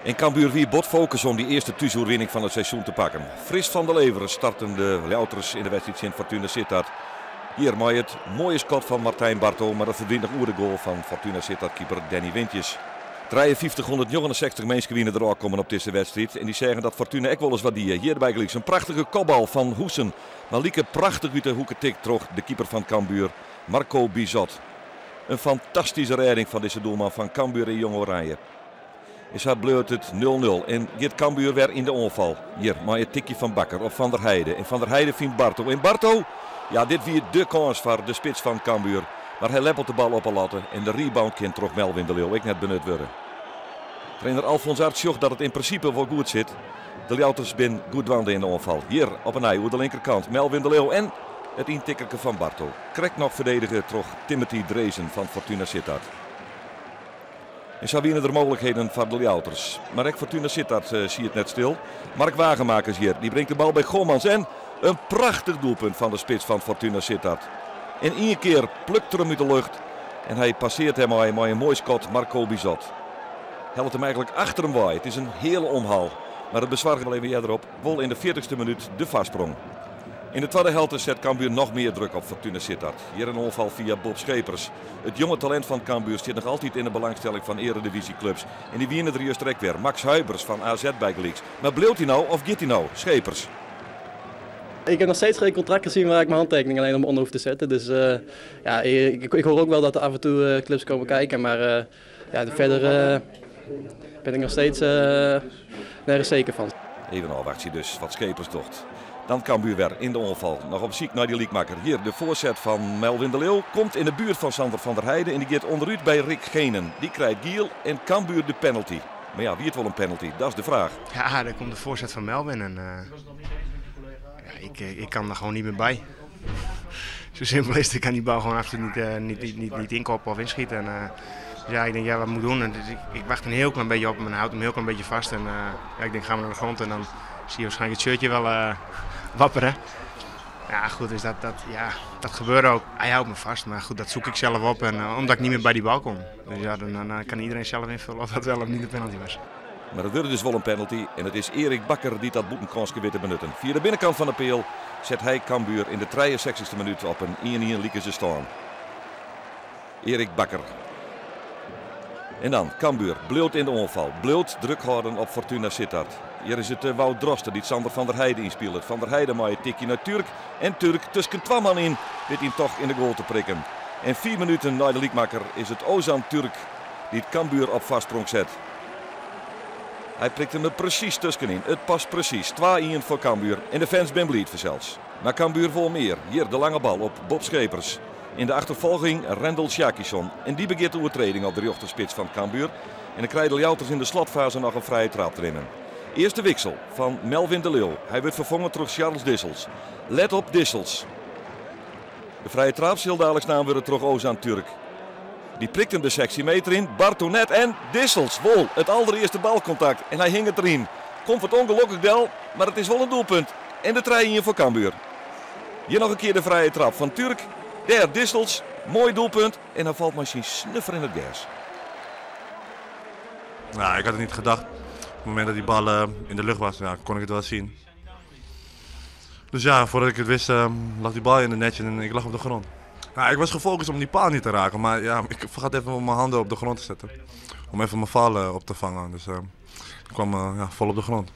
En Cambuur weer botfocus om die eerste thuisoverwinning van het seizoen te pakken. Fris van der Leveren starten de Ljouters in de wedstrijd in Fortuna Sittard. Hier maar het mooie schot van Martijn Barto, maar dat verdient nog oer de goal van Fortuna Sittard keeper Danny Wintjes. 5369 mensen winnen er ook komen op deze wedstrijd. En die zeggen dat Fortuna ook wel eens wat die hierbij gelijk. Een prachtige kopbal van Hoesen. Maar lieke prachtig uit de hoeken tikt terug de keeper van Cambuur, Marco Bizot. Een fantastische redding van deze doelman van Cambuur en Jong Oranje. Is hij bleut het 0-0 en gaat Cambuur weer in de onval. Hier, maar het tikje van Bakker op Van der Heijden. En Van der Heijden vindt Barto. En Barto, ja, dit weer de kans voor de spits van Cambuur. Maar hij leppelt de bal op een latte en de rebound kan terug Melvin de Leeuw. Ik net benut worden. Trainer Alfons Arts zocht dat het in principe wel goed zit. De Ljouters zijn goed wanden in de onval. Hier op een ei, aan de linkerkant. Melvin de Leeuw en het intikkerke van Barto. Krek nog verdediger terug Timothy Dreesen van Fortuna Sittard. En zo winnen er mogelijkheden voor de Ljouters. Maar ook Fortuna Sittard zie het net stil. Mark Wagenmakers hier, die brengt de bal bij Gommans. En een prachtig doelpunt van de spits van Fortuna Sittard. En één keer plukt er hem uit de lucht. En hij passeert hem maar een mooi schot, Marco Bizot. Helpt hem eigenlijk achter hem waai. Het is een hele omhaal. Maar het bezwaar wel even erop. Wol in de 40ste minuut de vastsprong. In de tweede helft zet Cambuur nog meer druk op Fortuna Sittard. Hier een onval via Bob Schepers. Het jonge talent van Cambuur zit nog altijd in de belangstelling van eredivisieclubs. En die winnen er juist direct weer. Max Huibers van AZ bij Gleeks. Maar bleef hij nou of gaat hij nou? Schepers. Ik heb nog steeds geen contract gezien waar ik mijn handtekening alleen onder hoef te zetten. Dus ja, ik hoor ook wel dat er af en toe clubs komen kijken. Maar ja, verder ben ik nog steeds nergens zeker van. Even afwachten dus wat Schepers doet. Dan Cambuur weer in de onval. Nog op ziek naar die liekmaker. Hier de voorzet van Melvin de Leeuw. Komt in de buurt van Sander van der Heijden. En die gaat onderuit bij Rick Genen. Die krijgt Giel en Cambuur de penalty. Maar ja, wie het wel een penalty? Dat is de vraag. Ja, daar komt de voorzet van Melvin. En, ja, ik kan er gewoon niet meer bij. Zo simpel is het. Ik kan die bal gewoon absoluut niet inkoppen of inschieten. En, dus ja, ik denk, ja, wat moet ik doen? En dus ik wacht een heel klein beetje op hem en houd hem heel klein beetje vast. En ja, ik denk, gaan we naar de grond en dan zie je waarschijnlijk het shirtje wel wapperen. Ja, goed, dus dat gebeurt ook. Hij houdt me vast, maar goed, dat zoek ik zelf op. En, omdat ik niet meer bij die bal kom. Dus ja, dan kan iedereen zelf invullen of dat wel of niet de penalty was. Maar het wordt dus wel een penalty. En het is Erik Bakker die dat boekenkansje weer te benutten. Via de binnenkant van de peel zet hij Cambuur in de 63ste minuut op een 1-1 lieke staan. Erik Bakker. En dan Cambuur, bleut in de onval. Bleut druk houden op Fortuna Sittard. Hier is het Wout Drosten die Sander van der Heijden inspeelt. Van der Heijden maar een tikje naar Turk. En Turk tussen twee man in, weet hij toch in de goal te prikken. En 4 minuten na de liekmaker is het Ozan Turk die het Cambuur op vastsprong zet. Hij prikt hem er precies tussenin. Het past precies. 2-1 voor Cambuur. En de fans zijn blij zelfs. Maar Cambuur vol meer. Hier de lange bal op Bob Schepers. In de achtervolging Rendel Sjakison. En die begint de overtreding op de rechterspits van Cambuur. En dan krijgen de Ljouters in de slotfase nog een vrije trap erin. Eerste wissel van Melvin de Leeuw. Hij wordt vervangen door Charles Dissels. Let op Dissels. De vrije trap zal dadelijk staan weer terug Ozan Turk. Die prikt hem de 16 meter in. Barto net en Dissels. Wol, het allereerste balcontact. En hij hing het erin. Komt het ongelukkig wel, maar het is wel een doelpunt. En de 3-1 voor Cambuur. Hier nog een keer de vrije trap van Turk. Daar Dissels. Mooi doelpunt. En dan valt misschien snuffer in het gas. Nou, ik had het niet gedacht. Op het moment dat die bal in de lucht was, ja, kon ik het wel zien. Dus ja, voordat ik het wist, lag die bal in de netje en ik lag op de grond. Nou, ik was gefocust om die paal niet te raken, maar ja, ik vergat even om mijn handen op de grond te zetten. Om even mijn val op te vangen. Dus ik kwam vol op de grond.